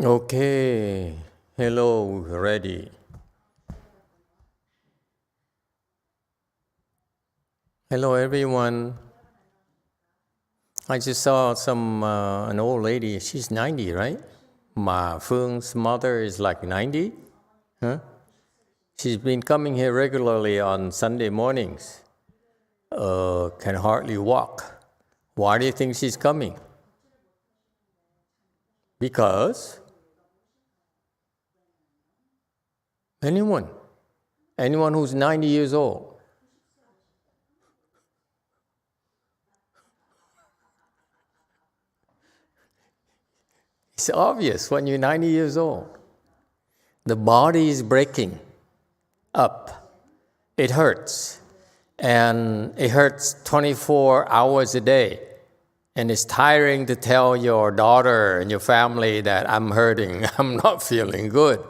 Okay, hello, ready. Hello, everyone. I just saw an old lady. She's 90, right? Ma Phương mother is like 90. Huh? She's been coming here regularly on Sunday mornings. Can hardly walk. Why do you think she's coming? Because anyone who's 90 years old. It's obvious when you're 90 years old. The body is breaking up. It hurts. And it hurts 24 hours a day. And it's tiring to tell your daughter and your family that I'm hurting, I'm not feeling good.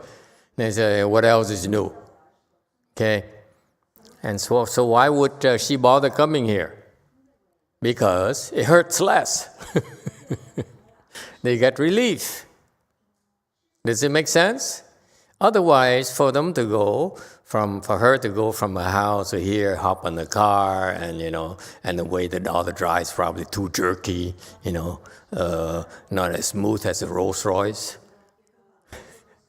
They say, what else is new? Okay? And so why would she bother coming here? Because it hurts less. They get relief. Does it make sense? Otherwise, for her to go from a house to here, hop on the car, and the way the daughter drives probably too jerky, not as smooth as a Rolls Royce.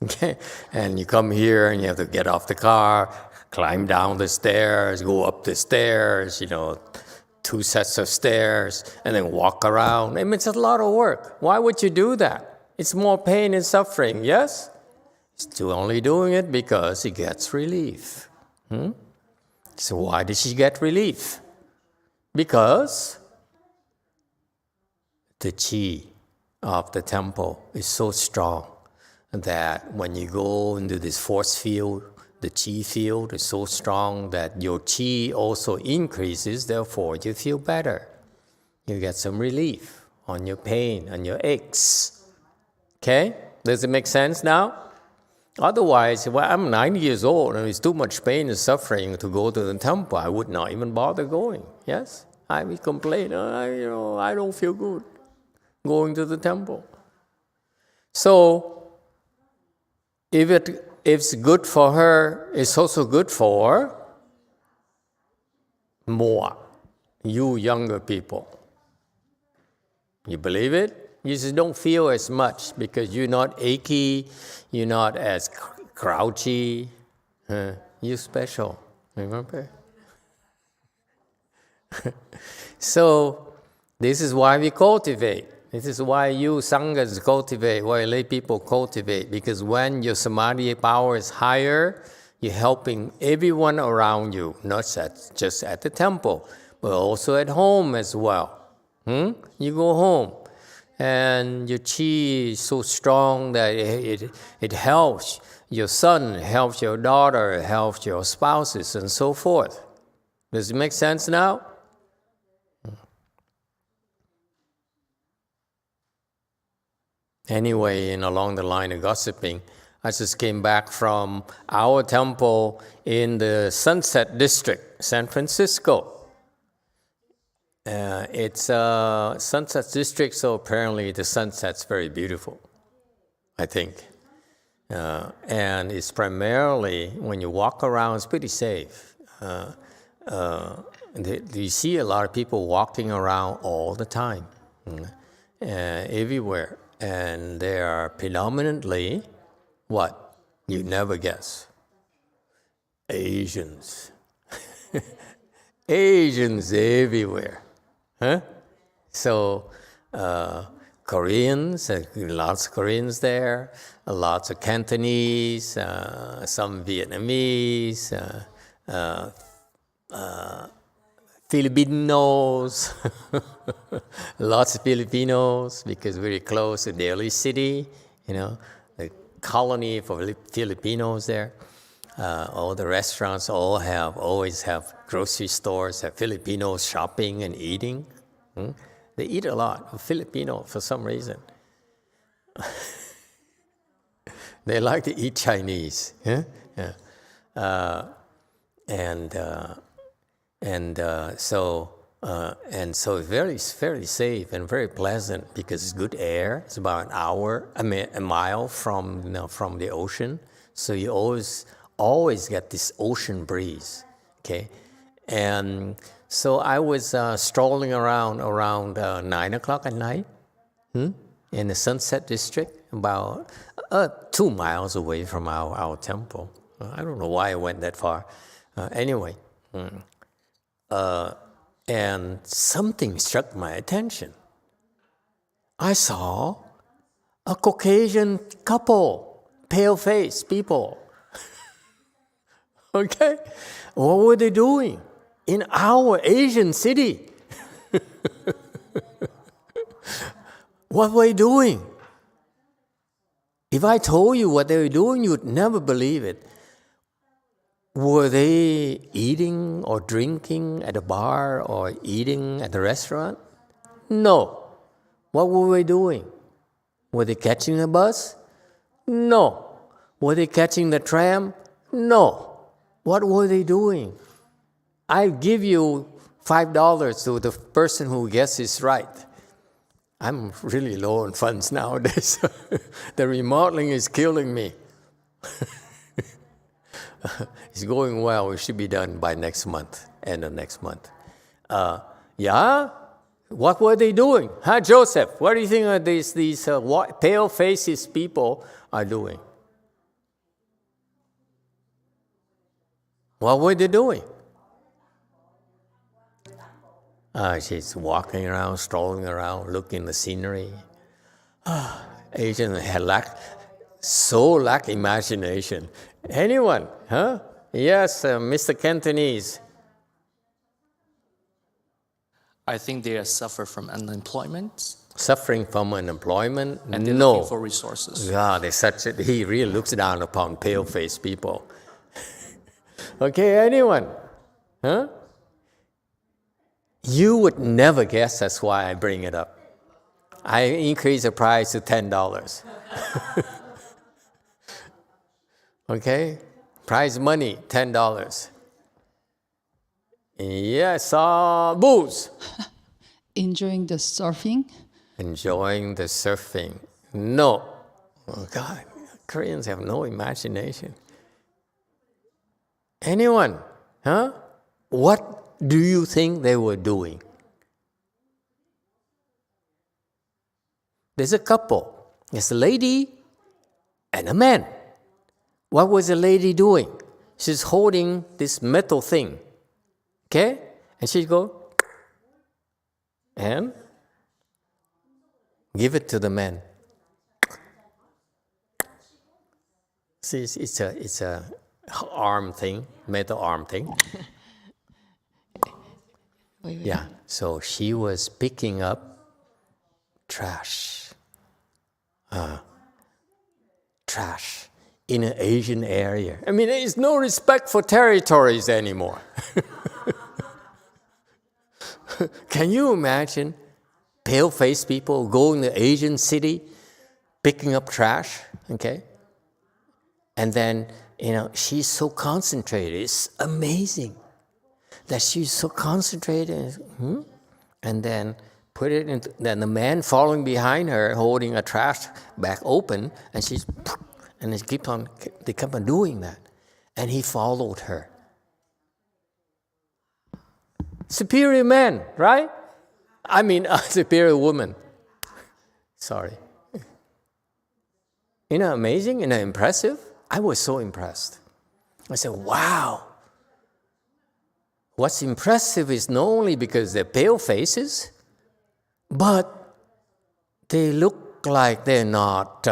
Okay, and you come here and you have to get off the car, climb down the stairs, go up the stairs, 2 sets of stairs, and then walk around. I mean, it's a lot of work. Why would you do that? It's more pain and suffering, yes? Still only doing it because he gets relief. So why did she get relief? Because the chi of the temple is so strong that when you go into this force field, the chi field is so strong that your chi also increases, therefore you feel better. You get some relief on your pain, on your aches. Okay? Does it make sense now? Otherwise, I'm 90 years old and it's too much pain and suffering to go to the temple. I would not even bother going. Yes? I would complain, I don't feel good going to the temple. So, if it's good for her, it's also good for more, you younger people. You believe it? You just don't feel as much because you're not achy, you're not as grouchy. You're special, remember? So, this is why we cultivate. This is why you sanghas cultivate, why lay people cultivate, because when your samadhi power is higher, you're helping everyone around you, not just at the temple, but also at home as well. You go home, and your chi is so strong that it helps your son, helps your daughter, helps your spouses, and so forth. Does it make sense now? Anyway, along the line of gossiping, I just came back from our temple in the Sunset District, San Francisco. It's a Sunset District, so apparently the sunset's very beautiful, I think. And it's primarily, when you walk around, it's pretty safe. You see a lot of people walking around all the time, everywhere. And they are predominantly, what? You'd never guess. Asians. Asians everywhere. So, Koreans, lots of Koreans there, lots of Cantonese, some Vietnamese, Filipinos, lots of Filipinos, because we're close to Delhi City, the colony for Filipinos there. All the restaurants always have grocery stores, have Filipinos shopping and eating. They eat a lot of Filipino for some reason. They like to eat Chinese. So And so it's very safe and very pleasant because it's good air. It's about a mile from the ocean. So you always get this ocean breeze, okay? And so I was strolling around 9 o'clock at night in the Sunset District, about 2 miles away from our temple. I don't know why I went that far. Anyway, and something struck my attention. I saw a Caucasian couple, pale-faced people. Okay? What were they doing in our Asian city? What were they doing? If I told you what they were doing, you would never believe it. Were they eating or drinking at a bar or eating at a restaurant? No. What were they doing? Were they catching a bus? No. Were they catching the tram? No. What were they doing? I give you $5 to the person who guesses right. I'm really low on funds nowadays. The remodeling is killing me. It's going well. It should be done by next month, end of next month. Yeah? What were they doing? Huh, Joseph? What do you think these pale-faced people are doing? What were they doing? She's walking around, strolling around, looking at the scenery. Asians lack imagination. Anyone? Huh? Yes, Mr. Cantonese. I think they suffer from unemployment. Suffering from unemployment? And they're no. looking for resources. God, he really looks down upon pale-faced people. Okay, anyone? Huh? You would never guess that's why I bring it up. I increase the price to $10. Okay? Prize money, $10. Yes, booze. Enjoying the surfing? Enjoying the surfing. No. Oh, God, Koreans have no imagination. Anyone? Huh? What do you think they were doing? There's a couple. There's a lady and a man. What was the lady doing? She's holding this metal thing. Okay? And she go and give it to the man. See, it's a arm thing, metal arm thing. Yeah, so she was picking up trash. Trash in an Asian area. I mean, there is no respect for territories anymore. Can you imagine pale-faced people going to Asian city, picking up trash, okay? And then, she's so concentrated. It's amazing that she's so concentrated. And then put it into, then the man following behind her, holding a trash bag open, and they kept on doing that. And he followed her. Superior man, right? I mean, a superior woman. Sorry. Amazing, impressive. I was so impressed. I said, wow. What's impressive is not only because they're pale faces, but they look like they're not,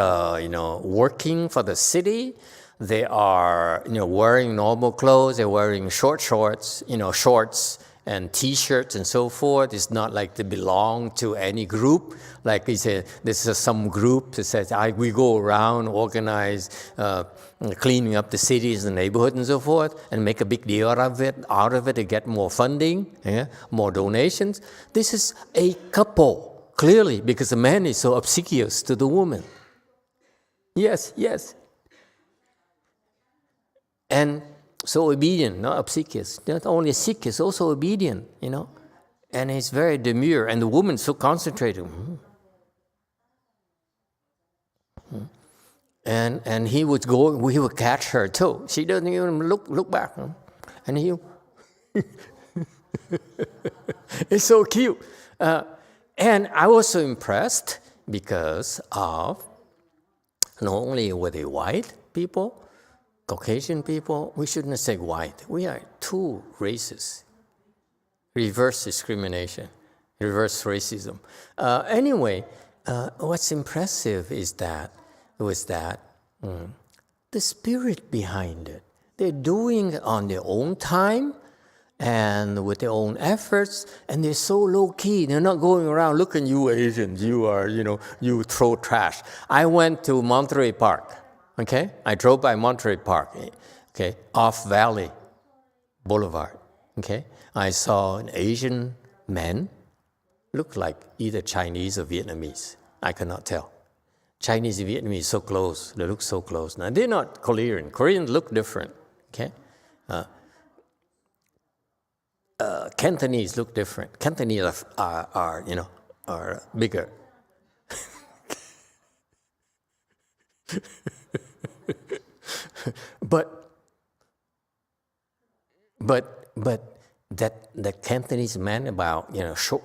working for the city. They are, wearing normal clothes. They're wearing shorts, and T-shirts and so forth. It's not like they belong to any group. Like he said, this is some group that says, we go around, organize, cleaning up the cities and neighborhoods and so forth, and make a big deal out of it to get more funding, more donations. This is a couple, clearly, because the man is so obsequious to the woman. Yes. And so obedient, not obsequious. Not only obsequious, also obedient, And he's very demure, and the woman's so concentrated. And he would go, we would catch her too. She doesn't even look back. And he, it's so cute. And I was so impressed because of not only were they white people, Caucasian people, we shouldn't say white. We are two races. Reverse discrimination, reverse racism. Anyway, what's impressive is that the spirit behind it. They're doing it on their own time and with their own efforts, and they're so low key. They're not going around, look at you Asians, you are, you throw trash. I went to Monterey Park, okay? I drove by Monterey Park, okay, off Valley Boulevard, okay? I saw an Asian man, looked like either Chinese or Vietnamese. I cannot tell. Chinese and Vietnamese so close. They look so close. Now, they're not Korean. Koreans look different, okay? Cantonese look different. Cantonese are bigger. But that Cantonese man, about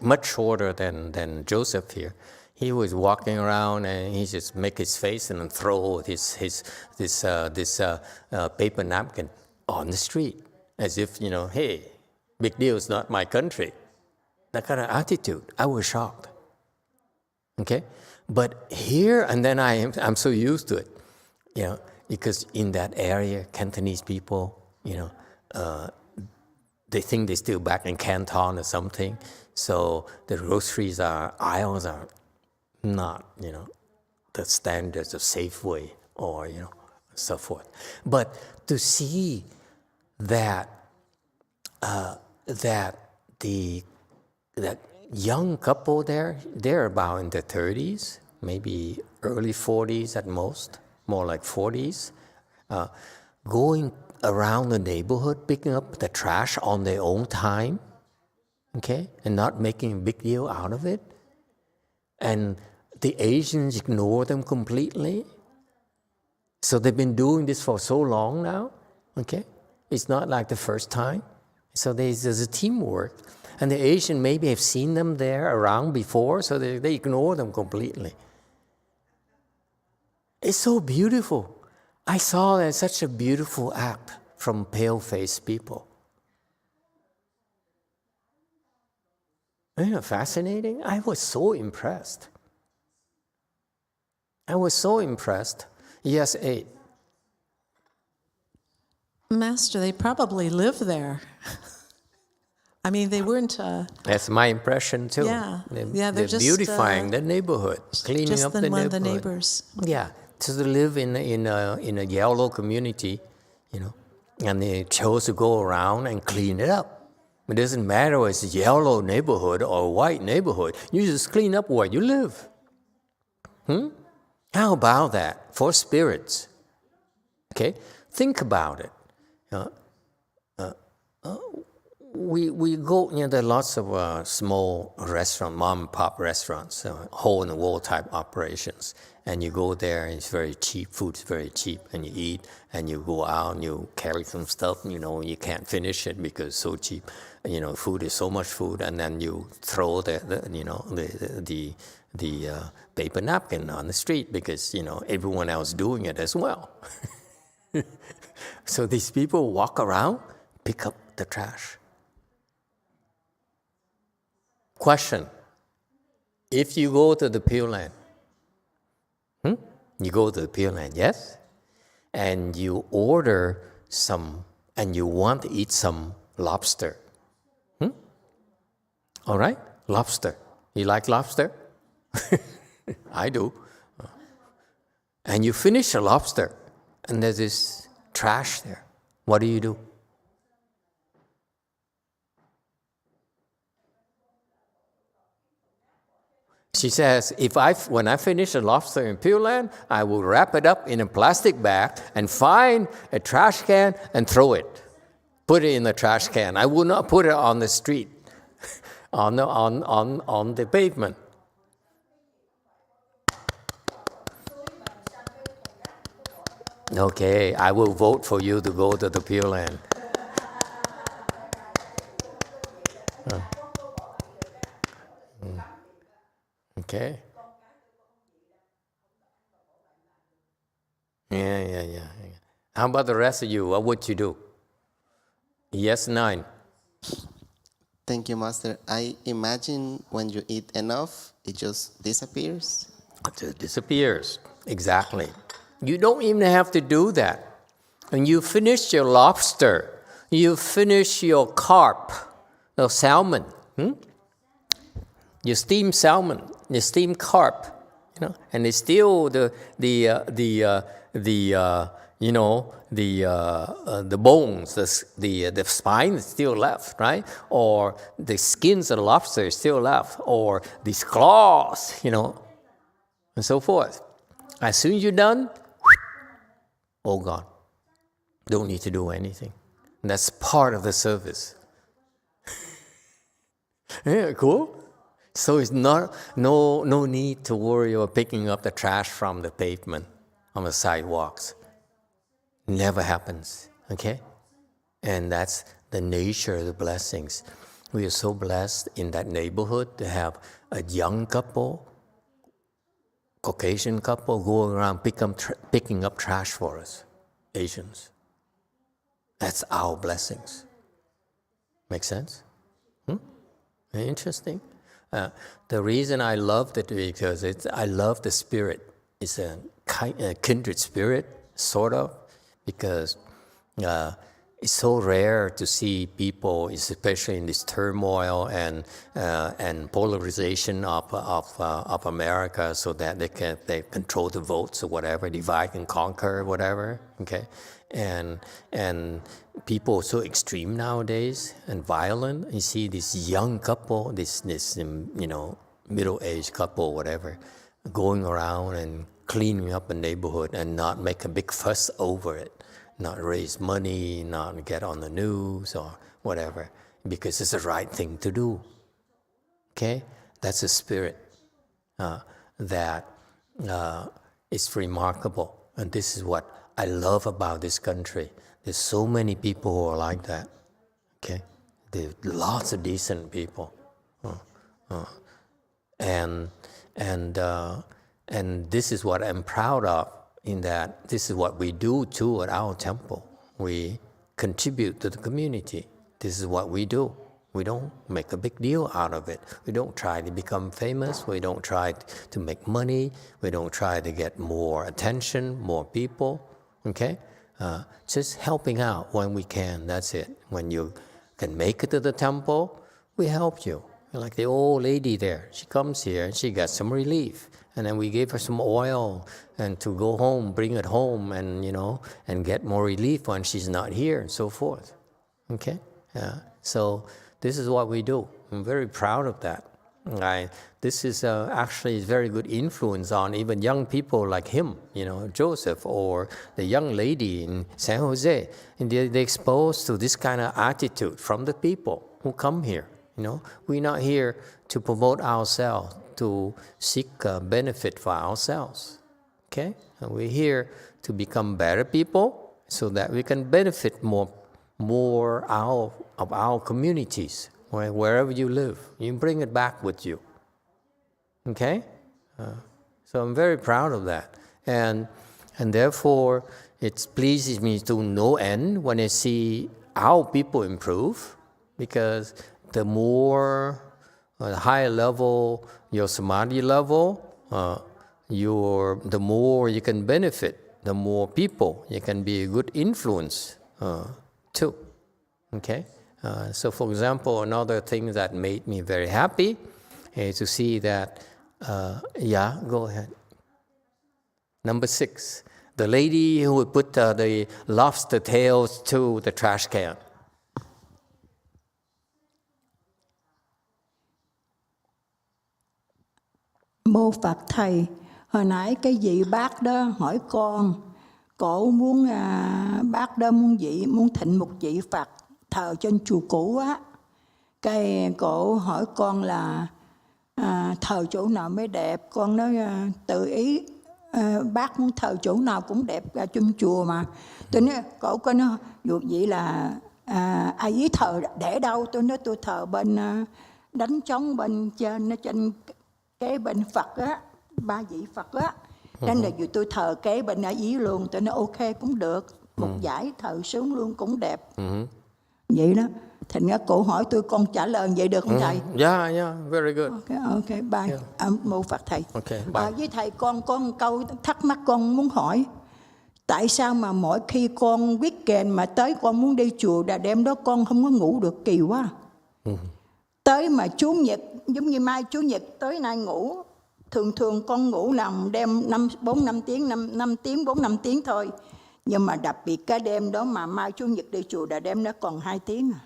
much shorter than Joseph here, he was walking around and he just make his face and then throw this paper napkin on the street as if hey, big deal, it's not my country. That kind of attitude. I was shocked. Okay, but here and then I'm so used to it, because in that area, Cantonese people, they think they're still back in Canton or something. So the groceries aisles are not, the standards of Safeway or, so forth. But to see that that young couple there, they're about in their 30s, maybe early 40s at most, more like 40s, going around the neighborhood, picking up the trash on their own time, okay, and not making a big deal out of it. And the Asians ignore them completely. So they've been doing this for so long now, okay? It's not like the first time. So there's a teamwork. And the Asian maybe have seen them there around before, so they ignore them completely. It's so beautiful. I saw that such a beautiful act from pale-faced people. Isn't it fascinating? I was so impressed. Yes, 8. Master, they probably live there. I mean, they weren't... That's my impression, too. Yeah, they're just beautifying the neighborhood, cleaning up the neighborhood. Just the neighbors. Yeah, so they live in a yellow community, and they chose to go around and clean it up. It doesn't matter whether it's a yellow neighborhood or a white neighborhood. You just clean up where you live. How about that for spirits? Okay, think about it. We go, there are lots of small restaurants, mom and pop restaurants, hole-in-the-wall type operations. And you go there, and it's very cheap, food's very cheap, and you eat, and you go out, and you carry some stuff, you can't finish it because it's so cheap. Food is so much food, and then you throw the paper napkin on the street because, everyone else doing it as well. So these people walk around, pick up the trash. Question: if you go to the Pureland, you go to the Pureland, yes? And you order some, and you want to eat some lobster. All right? Lobster. You like lobster? I do. And you finish a lobster, and there's this trash there. What do? She says, when I finish a lobster in Pureland, I will wrap it up in a plastic bag and find a trash can and throw it. Put it in the trash can. I will not put it on the street, on the pavement. Okay, I will vote for you to go to the Pureland. Okay. Yeah. How about the rest of you? What would you do? Yes, 9. Thank you, Master. I imagine when you eat enough, it just disappears. It disappears. Exactly. You don't even have to do that. When you finish your lobster, you finish your carp, the salmon. You steam salmon, you steam carp, and it's still the bones, the spine is still left, right? Or the skins of the lobster is still left, or these claws, and so forth. As soon as you're done, all gone. Don't need to do anything. And that's part of the service. Yeah, cool. So it's no need to worry about picking up the trash from the pavement on the sidewalks. Never happens, okay? And that's the nature of the blessings. We are so blessed in that neighborhood to have a young couple, Caucasian couple, going around picking up trash for us, Asians. That's our blessings. Make sense? Interesting. The reason I loved it because I love the spirit. It's a kindred spirit, sort of, because it's so rare to see people, especially in this turmoil and polarization of America, so that they control the votes or whatever, divide and conquer, whatever. Okay, and people are so extreme nowadays and violent. You see this young couple, this middle-aged couple, whatever, going around and cleaning up a neighborhood and not make a big fuss over it, not raise money, not get on the news or whatever, because it's the right thing to do. Okay, that's a spirit that is remarkable, and this is what I love about this country. There's so many people who are like that. Okay, there's lots of decent people, and this is what I'm proud of. In that, this is what we do too at our temple. We contribute to the community. This is what we do. We don't make a big deal out of it. We don't try to become famous. We don't try to make money. We don't try to get more attention, more people. Okay? Just helping out when we can, that's it. When you can make it to the temple, we help you. Like the old lady there, she comes here and she got some relief. And then we gave her some oil and to go home, bring it home and, and get more relief when she's not here and so forth. Okay? So this is what we do. I'm very proud of that. This is actually a very good influence on even young people like him, Joseph, or the young lady in San Jose. And they're exposed to this kind of attitude from the people who come here. We're not here to promote ourselves, to seek benefit for ourselves. Okay? And we're here to become better people so that we can benefit more of our communities. Wherever you live, you bring it back with you. Okay? So I'm very proud of that. And therefore, it pleases me to no end when I see our people improve, because the more, the higher level, your samadhi level, the more you can benefit, the more people, you can be a good influence too. Okay? So for example, another thing that made me very happy is to see that, go ahead. Number 6, the lady who would put the lobster tails to the trash can. Mô Phật Thầy, hồi nãy cái vị bác đó hỏi con, cổ muốn bác đó muốn thịnh một vị Phật thờ trên chùa cũ á, Cái cổ hỏi con là thờ chỗ nào mới đẹp. Con nói tự ý, bác muốn thờ chỗ nào cũng đẹp cả trong chùa mà. Tôi nói cổ có nói dù vậy là ai ý thờ để đâu. Tôi nói tôi thờ bên đánh trống bên trên, nó trên cái bên Phật á, 3 vị Phật á. Nên là dù tôi thờ kế bên ở ý luôn. Tôi nói ok cũng được, một giải thờ xuống luôn cũng đẹp. Vậy đó. Thành ra cổ hỏi tôi, con trả lời vậy được không thầy? Yeah, very good. Ok, bye. Mô Phật thầy. Okay, bye. Với thầy con có một câu thắc mắc con muốn hỏi. Tại sao mà mỗi khi con weekend mà tới con muốn đi chùa là đêm đó con không có ngủ được, kỳ quá. Tới mà Chủ nhật, giống như mai Chủ nhật tới nay ngủ. Thường con ngủ nằm đêm 4-5 tiếng, 4-5 tiếng thôi. Nhưng mà đặc biệt cái đêm đó mà mai Chủ nhật đi chùa là đêm đó còn 2 tiếng à.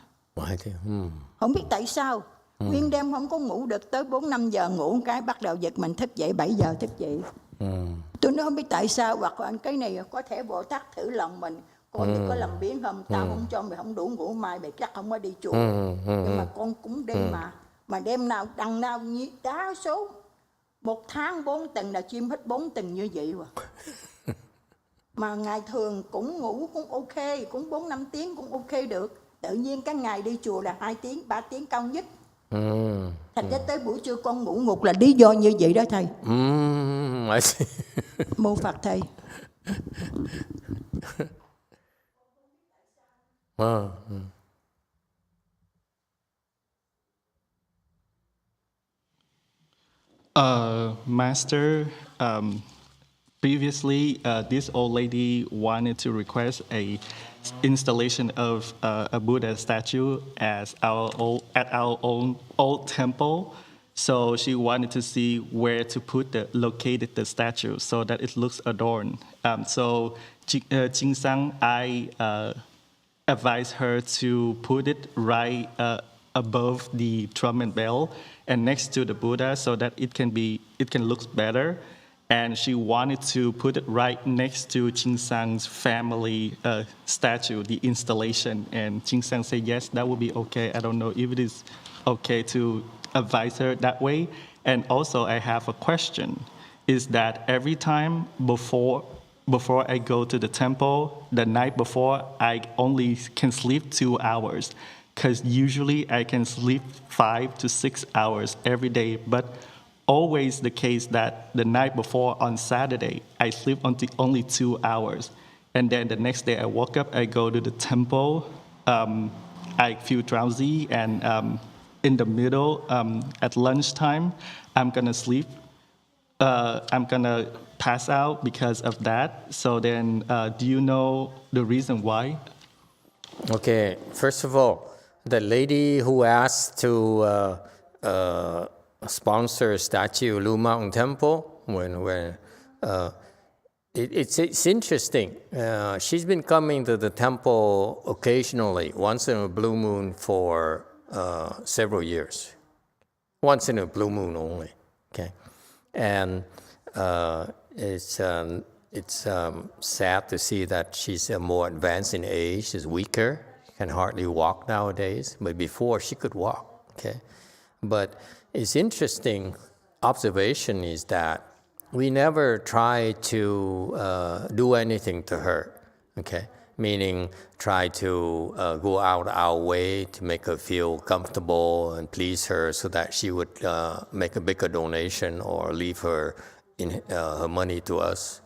2 tiếng. Không biết tại sao. Nguyên đêm không có ngủ được, tới 4-5 giờ ngủ cái bắt đầu giật mình thức dậy, 7 giờ thức dậy. Tôi nói không biết tại sao, hoặc là cái này có thể Bồ Tát thử lòng mình. Con đừng có làm biến không, tao không cho mày không đủ ngủ mai mày chắc không có đi chùa. Nhưng mà con cũng đi mà đêm nào đằng nào đa số 1 tháng 4 tuần là chim hết 4 tuần như vậy mà. Mà ngày thường cũng ngủ cũng ok, cũng 4-5 tiếng cũng ok được. Tự nhiên cái ngày đi chùa là 2 tiếng, 3 tiếng cao nhất. Thành ra tới buổi trưa con ngủ ngục là lý do như vậy đó thầy. I see. Mô Phật thầy. Master, previously this old lady wanted to request a installation of a Buddha statue at our own old temple. So she wanted to see where to locate the statue so that it looks adorned. So Ching Sang, I advised her to put it right above the drum and bell and next to the Buddha so that it can look better. And she wanted to put it right next to Ching Sang's family statue, the installation. And Ching Sang said, yes, that would be okay. I don't know if it is okay to advise her that way. And also I have a question, is that every time before I go to the temple, the night before, I only can sleep 2 hours. Because usually I can sleep 5 to 6 hours every day. But always the case that the night before on Saturday, I sleep only 2 hours. And then the next day I woke up, I go to the temple, I feel drowsy, and in the middle, at lunchtime, I'm gonna sleep. I'm gonna pass out because of that. So then, do you know the reason why? Okay, first of all, the lady who asked to sponsor a statue of Lu Mountain Temple, it's interesting. She's been coming to the temple occasionally, once in a blue moon for several years. Once in a blue moon only, okay? And it's sad to see that she's more advanced in age, she's weaker, can hardly walk nowadays, but before she could walk, okay? But it's interesting observation is that we never try to do anything to her, okay? Meaning try to go out our way to make her feel comfortable and please her so that she would make a bigger donation or leave her money to us,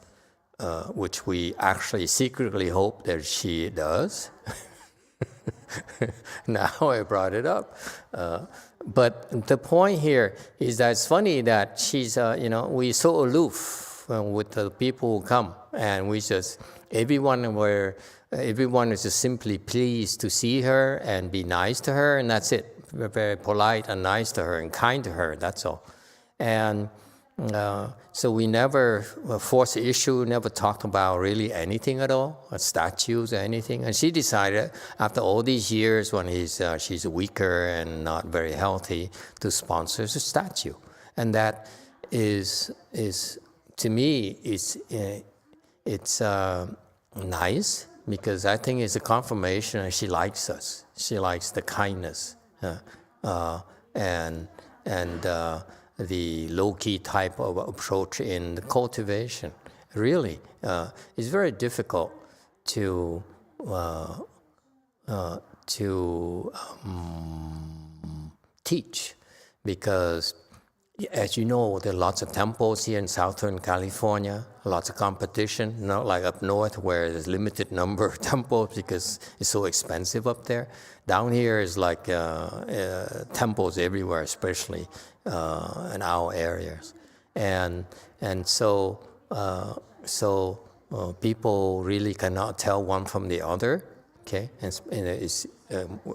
which we actually secretly hope that she does. Now I brought it up. But the point here is that it's funny that she's, we're so aloof with the people who come, and we just, everyone is just simply pleased to see her and be nice to her, and that's it. We're very polite and nice to her and kind to her, that's all. And so we never forced the issue, never talked about really anything at all, statues or anything. And she decided, after all these years when she's weaker and not very healthy, to sponsor a statue. And that is to me, it's nice, because I think it's a confirmation that she likes us. She likes the kindness and the low-key type of approach in the cultivation. Really, it's very difficult to teach, because as you know, there are lots of temples here in Southern California, lots of competition, not like up north where there's limited number of temples because it's so expensive up there. Down here is like temples everywhere, especially in our areas. And so people really cannot tell one from the other. Okay, and it's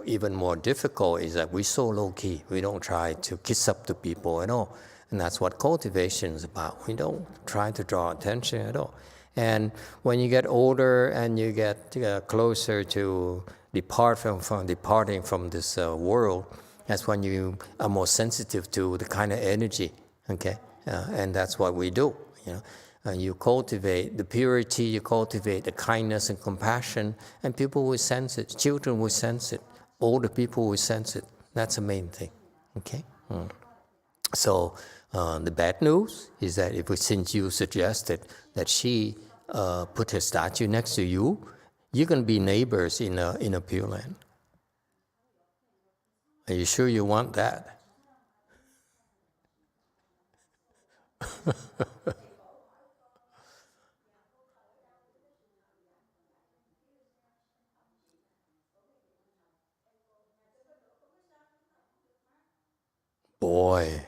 even more difficult is that we're so low-key. We don't try to kiss up to people at all. And that's what cultivation is about. We don't try to draw attention at all. And when you get older and you get closer to departing from this world, that's when you are more sensitive to the kind of energy, okay? And that's what we do, you know. You cultivate the purity, you cultivate the kindness and compassion, and people will sense it. Children will sense it. Older people will sense it. That's the main thing, okay? So the bad news is that since you suggested that she put her statue next to you, you're going to be neighbors in a Pureland. Are you sure you want that? Boy,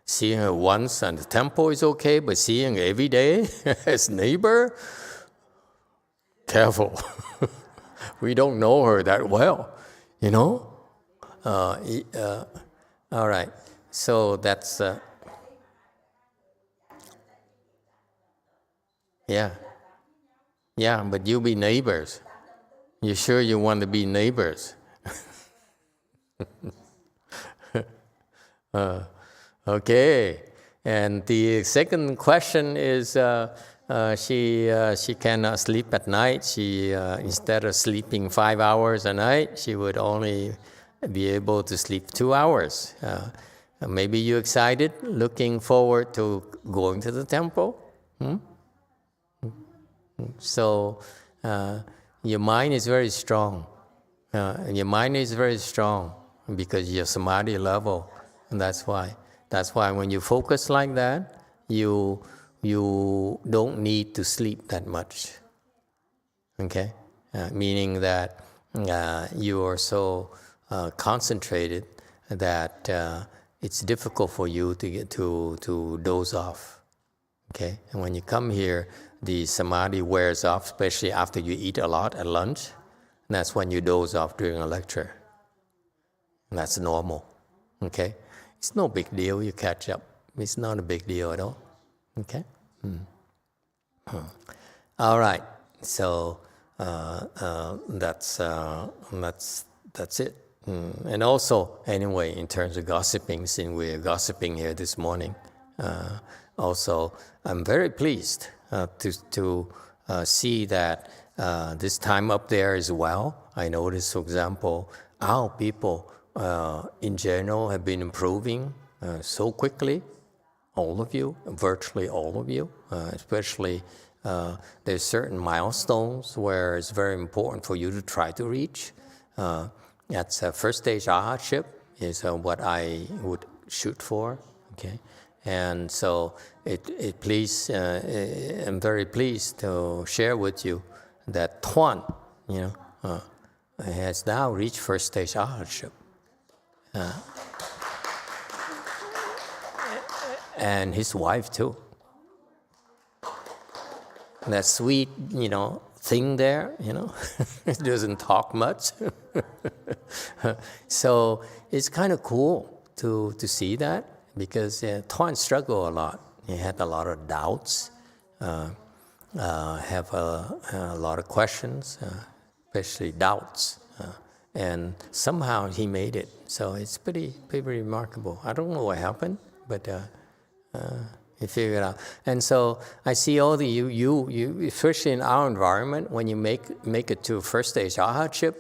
seeing her once at the temple is okay, but seeing her every day as neighbor, careful. We don't know her that well, you know? All right, so that's... Yeah, but you be neighbors. You sure you want to be neighbors? Okay, and the second question is she cannot sleep at night. She instead of sleeping 5 hours a night, she would only be able to sleep 2 hours. Maybe you're excited, looking forward to going to the temple. So your mind is very strong. Your mind is very strong because your samadhi level. And that's why when you focus like that, you don't need to sleep that much. Okay, meaning that you are so concentrated that it's difficult for you to get to doze off. Okay, and when you come here, the samadhi wears off, especially after you eat a lot at lunch. And that's when you doze off during a lecture. And that's normal. Okay. It's no big deal, you catch up. It's not a big deal at all. Okay? All right. So that's it. And also, anyway, in terms of gossiping, since we're gossiping here this morning, also, I'm very pleased to see that this time up there as well. I noticed, for example, our people in general have been improving so quickly. All of you, virtually all of you, especially there's certain milestones where it's very important for you to try to reach. That's first stage arhatship is what I would shoot for. Okay, and so I'm very pleased to share with you that Tuan, has now reached first stage arhatship. And his wife too. That sweet, thing there, it doesn't talk much. So it's kind of cool to see that, because Tuan struggled a lot. He had a lot of doubts, have a lot of questions, especially doubts. And somehow he made it. So it's pretty remarkable. I don't know what happened, but he figured it out. And so I see all the you, especially in our environment, when you make it to first stage arhatship,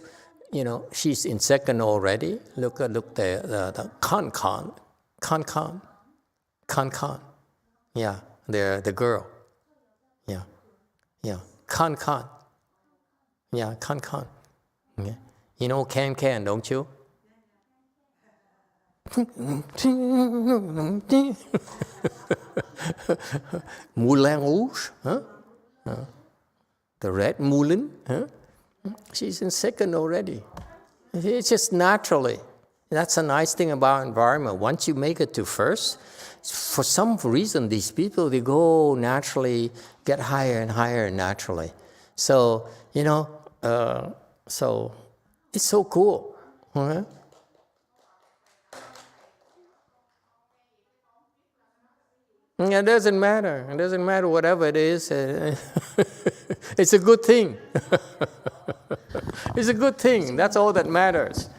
she's in second already. Look there, the Con. Yeah, the girl. Yeah. Con. Yeah, Con. Okay. You know Can, don't you? Moulin Rouge, huh? The Red Moulin, huh? She's in second already. It's just naturally. That's a nice thing about environment. Once you make it to first, for some reason, these people, they go naturally, get higher and higher naturally. So, so it's so cool. Okay? It doesn't matter. It doesn't matter whatever it is. It's a good thing. It's a good thing. That's all that matters.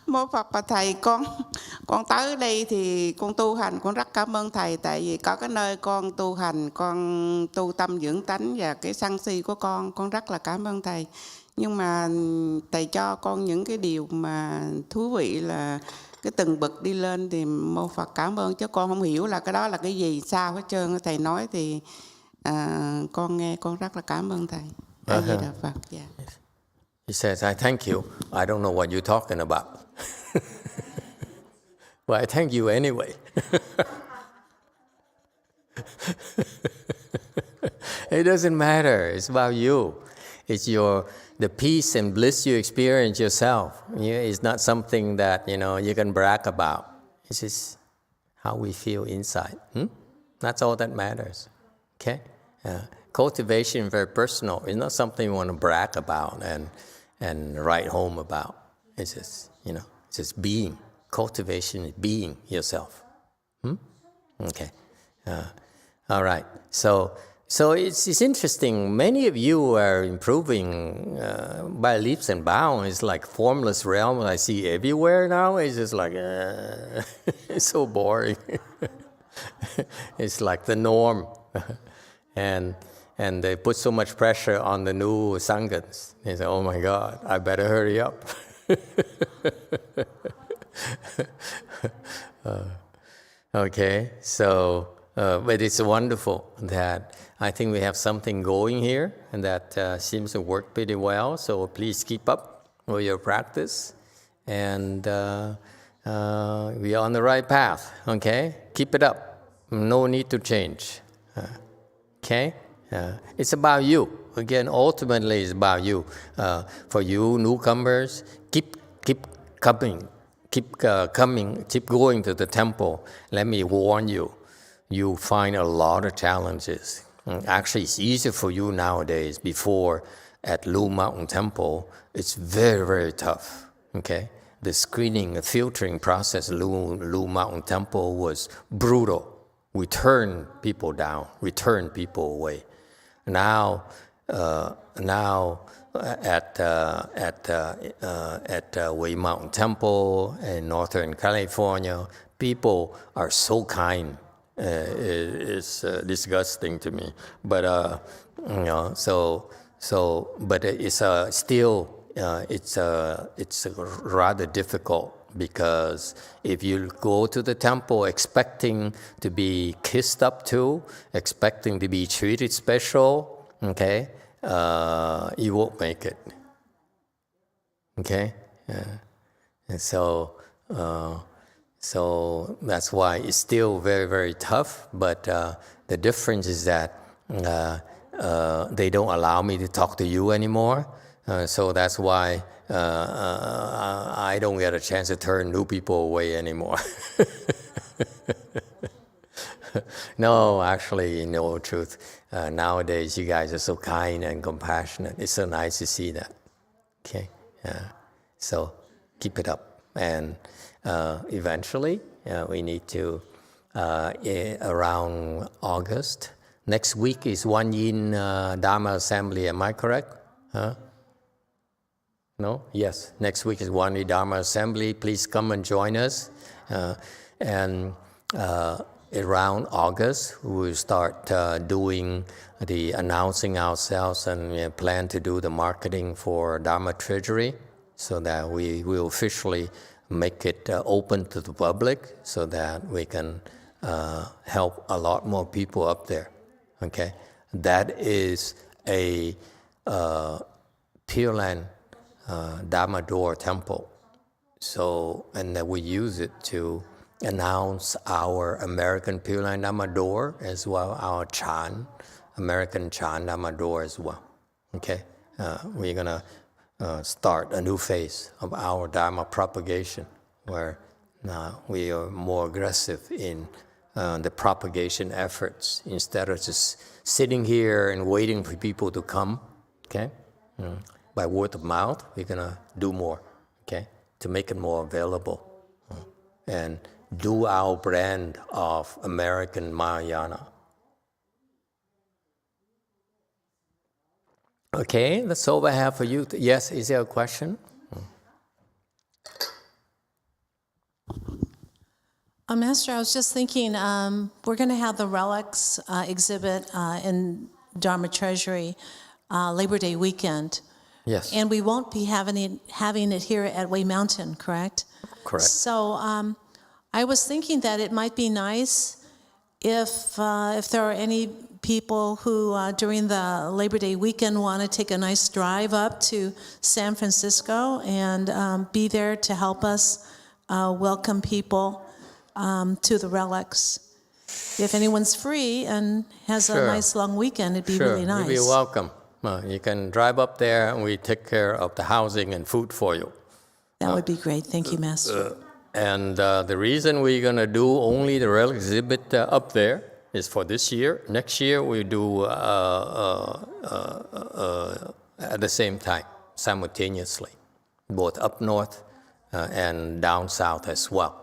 Mô Phật và thầy, con tới đây thì con tu hành, con rất cảm ơn thầy, tại vì có cái nơi con tu hành, con tu tâm dưỡng tánh và cái sân si của con rất là cảm ơn thầy. Nhưng mà thầy cho con những cái điều mà thú vị là cái từng bậc đi lên thì mô Phật cảm ơn, chứ con không hiểu là cái đó là cái gì sao hết trơn. Thầy nói thì con nghe con rất là cảm ơn thầy. A Di Đà Phật. Yeah. He says, I thank you. I don't know what you're talking about. But I thank you anyway. It doesn't matter. It's about you. It's the peace and bliss you experience yourself. It's not something that you can brag about. It's just how we feel inside. That's all that matters. Okay? Cultivation is very personal. It's not something you want to brag about and write home about. It's just it's just being. Cultivation is being yourself. Okay. All right. So it's interesting. Many of you are improving by leaps and bounds. It's like formless realm I see everywhere now. It's just like it's so boring. It's like the norm, and they put so much pressure on the new Sanghas. They say, "Oh my God, I better hurry up." Okay, so but it's wonderful that I think we have something going here, and that seems to work pretty well. So please keep up with your practice, and we are on the right path. Okay, keep it up. No need to change. Okay, it's about you. Again, ultimately, it's about you. For you newcomers, keep coming. Keep going to the temple. Let me warn you, you find a lot of challenges. Actually, it's easier for you nowadays. Before, at Lu Mountain Temple, it's very, very tough. Okay, the screening, the filtering process at Lu Mountain Temple was brutal. We turn people down, we turn people away. Now at Way Mountain Temple in Northern California, people are so kind. It's disgusting to me, but but it's still it's rather difficult, because if you go to the temple expecting to be kissed up to, expecting to be treated special, okay, you won't make it. Okay, and so that's why it's still very, very tough. But the difference is that they don't allow me to talk to you anymore. So that's why I don't get a chance to turn new people away anymore. No, actually, in all truth, nowadays you guys are so kind and compassionate. It's so nice to see that. Okay, so keep it up, and eventually we need to around August. Next week is One Yin Dharma Assembly. Am I correct? No? Yes. Next week is One Yin Dharma Assembly. Please come and join us. And around August, we will start doing the announcing ourselves, and we plan to do the marketing for Dharma Treasury, so that we will officially make it open to the public, so that we can help a lot more people up there. Okay, that is a Pureland Dharma door temple. So, and that we use it to announce our American Pureland Dharma door as well, our Chan, American Chan Dharma door as well. Okay, we're gonna start a new phase of our Dharma propagation, where we are more aggressive in the propagation efforts, instead of just sitting here and waiting for people to come. Okay, by word of mouth, we're gonna do more. Okay, to make it more available, and do our brand of American Mahayana. Okay, that's all I have for you. Yes, is there a question? Master, I was just thinking, we're going to have the Relics exhibit in Dharma Treasury Labor Day weekend. Yes. And we won't be having it here at Way Mountain, correct? Correct. So I was thinking that it might be nice if there are any people who during the Labor Day weekend want to take a nice drive up to San Francisco and be there to help us welcome people to the Relics. If anyone's free and has a nice long weekend, it'd be really nice. You'd be welcome. You can drive up there, and we take care of the housing and food for you. That would be great. Thank you, Master. And the reason we're going to do only the Relics exhibit up there is for this year. Next year, we do at the same time, simultaneously, both up north and down south as well.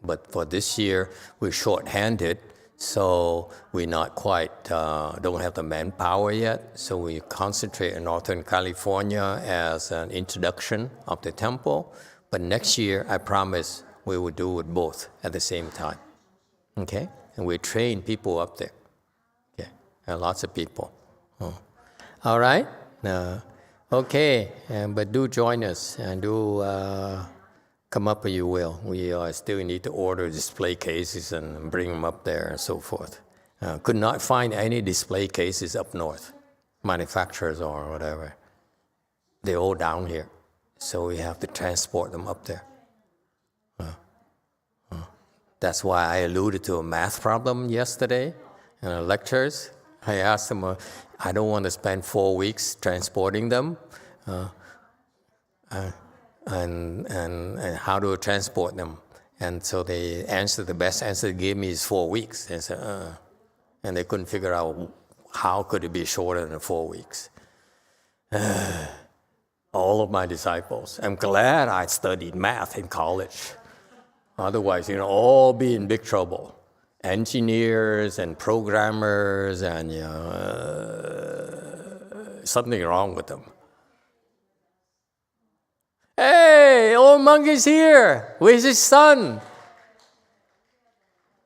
But for this year, we're short-handed, so we're not quite, don't have the manpower yet. So we concentrate in Northern California as an introduction of the temple. But next year, I promise we will do it both at the same time. Okay? And we train people up there. Okay? And lots of people. All right? Okay. But do join us and do come up if you will. We still need to order display cases and bring them up there and so forth. Could not find any display cases up north, manufacturers or whatever. They're all down here. So we have to transport them up there. That's why I alluded to a math problem yesterday in the lectures. I asked them, I don't want to spend 4 weeks transporting them. And how do I transport them? And so they answered, the best answer they gave me is 4 weeks. They said, and they couldn't figure out how could it be shorter than 4 weeks. All of my disciples. I'm glad I studied math in college. Otherwise, all be in big trouble. Engineers and programmers and something wrong with them. Hey, old monkey's here with his son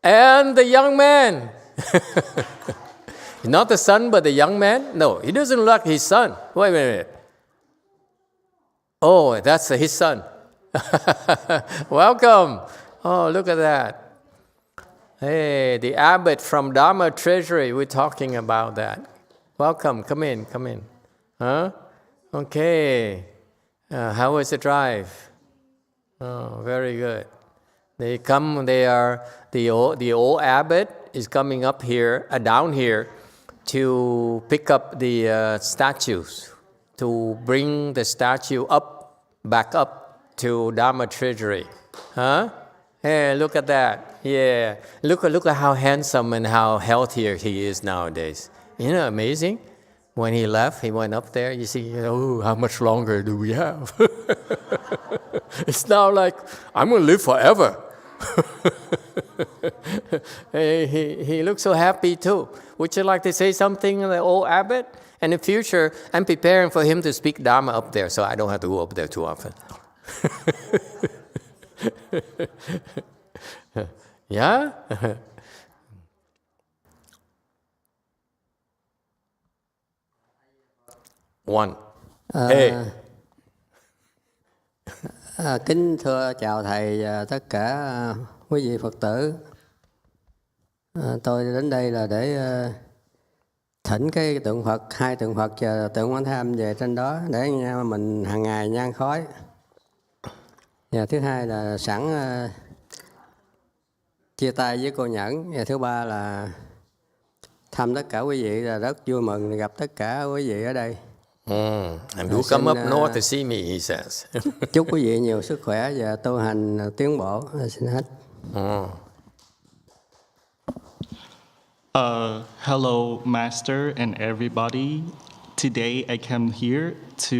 and the young man. Not the son, but the young man? No, he doesn't look like his son. Wait a minute. Oh, that's his son. Welcome. Oh, look at that. Hey, the abbot from Dharma Treasury, we're talking about that. Welcome, come in. Huh? Okay. How was the drive? Oh, very good. They are, the old abbot is coming up here, down here, to pick up the statues, to bring the statue back up to Dharma Treasury. Huh? Hey, look at that. Yeah. Look at how handsome and how healthier he is nowadays. Amazing. When he left, he went up there. You see, how much longer do we have? It's now like, I'm going to live forever. He looks so happy too. Would you like to say something, the old abbot? In the future, I'm preparing for him to speak Dharma up there, so I don't have to go up there too often. Yeah? One. Hey. Kính thưa chào thầy và tất cả quý vị Phật tử. Tôi đến đây là để thỉnh cái tượng Phật, hai tượng Phật và tượng Quan Thế Âm về trên đó để mình hàng ngày nhang khói. Và thứ hai là sẵn chia tay với cô Nhẫn. Và thứ ba là thăm tất cả quý vị, là rất vui mừng gặp tất cả quý vị ở đây. And do come up north to see me, he says. Chúc quý vị nhiều sức khỏe và tu hành tiến bộ. Xin hết. Hello, Master and everybody. Today I come here to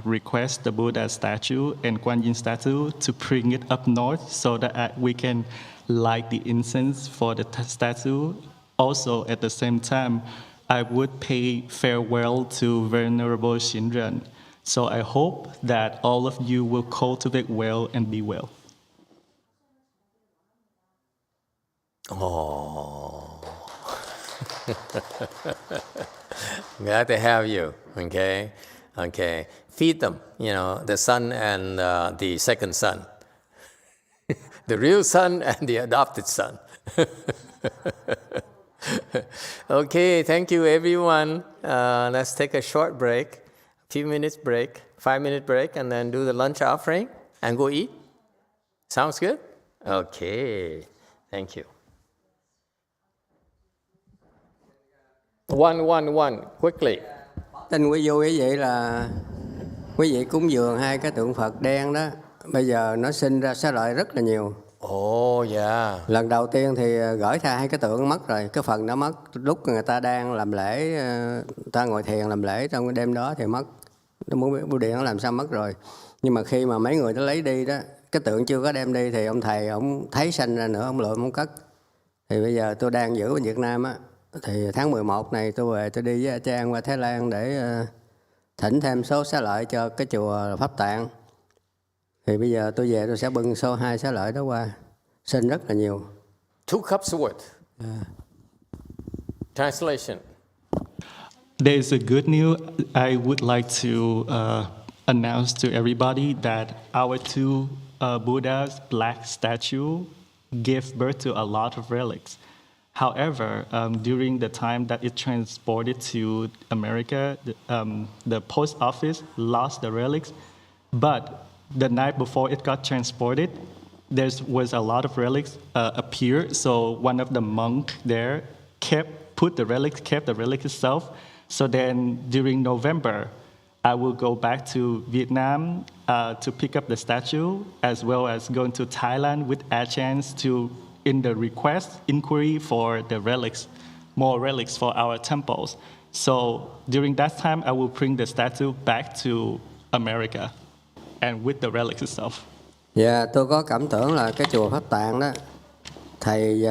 request the Buddha statue and Guan Yin statue to bring it up north so that we can light the incense for the statue. Also, at the same time, I would pay farewell to Venerable Shinran. So I hope that all of you will cultivate well and be well. Oh. Glad to have you. Okay. Feed them, the son and the second son. The real son and the adopted son. Okay, thank you everyone. Let's take a short break, a few minutes break, 5-minute break, and then do the lunch offering and go eat. Sounds good? Okay, thank you. One, quickly. Tin quý vị là quý vị cúng dường hai cái tượng Phật đen đó, bây giờ nó sinh ra xá lợi rất là nhiều. Oh yeah. Lần đầu tiên thì gửi ra hai cái tượng mất rồi, cái phần nó mất. Lúc người ta đang làm lễ, người ta ngồi thiền làm lễ trong cái đêm đó thì mất. Bưu điện nó làm sao mất rồi. Nhưng mà khi mà mấy người nó lấy đi đó, cái tượng chưa có đem đi thì ông thầy ông thấy sanh ra nữa, ông lượm ông cất. Thì bây giờ tôi đang giữ ở Việt Nam á, thì tháng 11 này tôi về, tôi đi với A Trang qua Thái Lan để thỉnh thêm số xá lợi cho cái chùa Pháp Tạng. Thì bây giờ tôi về tôi sẽ bưng số 2 xá lợi đó qua. Sinh rất là nhiều. 2 cups worth. Translation. There's a good news I would like to announce to everybody that our two Buddha's black statue gave birth to a lot of relics. However, during the time that it transported to America, the post office lost the relics. But the night before it got transported, there was a lot of relics appear. So one of the monks there kept the relic itself. So then during November, I will go back to Vietnam to pick up the statue, as well as going to Thailand with a chance to in the inquiry for the relics, more relics for our temples. So during that time, I will bring the statue back to America and with the relics itself. Dạ, tôi có cảm tưởng là cái chùa Pháp Tạng đó, thầy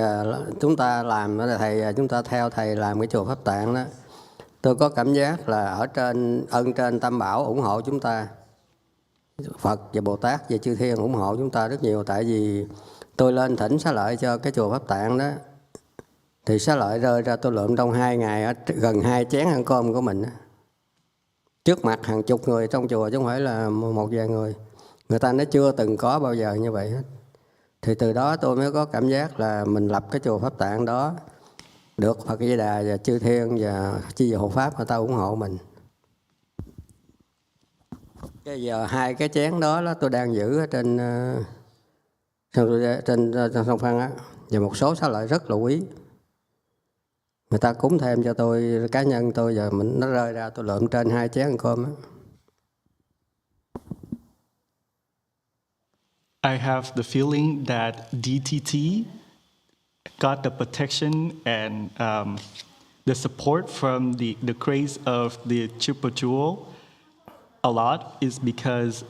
chúng ta làm, thầy chúng ta theo thầy làm cái chùa Pháp Tạng đó. Tôi có cảm giác là ở trên ân trên Tam Bảo ủng hộ chúng ta, Phật và Bồ Tát và Chư Thiên ủng hộ chúng ta rất nhiều. Tại vì tôi lên thỉnh xá lợi cho cái chùa Pháp Tạng đó, thì xá lợi rơi ra tôi lượm trong 2 ngày ở gần 2 chén ăn cơm của mình đó. Trước mặt hàng chục người trong chùa chứ không phải là một vài người. Người ta nói chưa từng có bao giờ như vậy hết. Thì từ đó tôi mới có cảm giác là mình lập cái chùa Pháp Tạng đó được Phật Di Đà và Chư Thiên và Chư Hộ Pháp người ta ủng hộ mình. Bây giờ 2 cái chén đó tôi đang giữ ở trên sông Phan á, và một số xá lợi rất là quý. Người ta cúng thêm cho tôi, cá nhân tôi, và nó rơi ra tôi lượm trên 2 chén ăn cơm á. I have the feeling that DTT got the protection and the support from the craze of the Triple Jewel a lot is because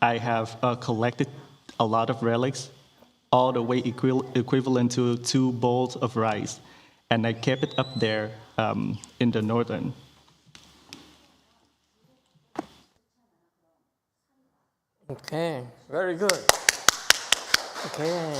I have collected a lot of relics, all the way equivalent to 2 bowls of rice, and I kept it up there in the northern. Okay, very good. Okay.